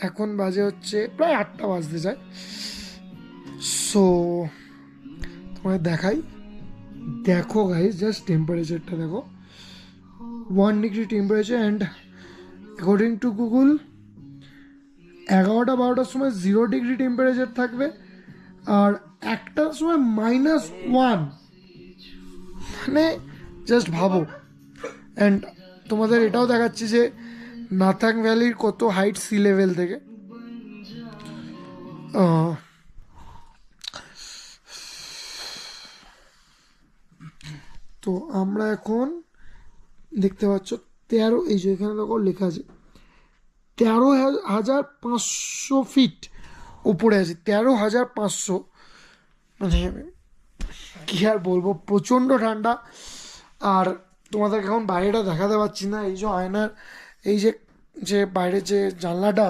এখন বাজে হচ্ছে প্রায় 8টা বাজতে যায়। সো তোমায় দেখাই, দেখো গাইজ, জাস্ট টেম্পারেচারটা দেখো, 1 degree temperature. And according to Google 11টা 12টার সময় 0 ডিগ্রি টেম্পারেচার থাকবে, আর 1টার সময় -1। মানে জাস্ট ভাবো। অ্যান্ড তোমাদের এটাও দেখাচ্ছি যে নাথাং ভ্যালির কত হাইট সি লেভেল থেকে। তো আমরা এখন দেখতে পাচ্ছ 13, এই যে এখানে দেখো লেখা আছে 13,500 ফিট উপরে আছে, 13,500। মানে কি আর বলবো, প্রচণ্ড ঠান্ডা। আর তোমাদেরকে এখন বাইরেটা দেখাতে পারছি না, এই যে আয়নার এই যে যে বাইরে যে জানলাটা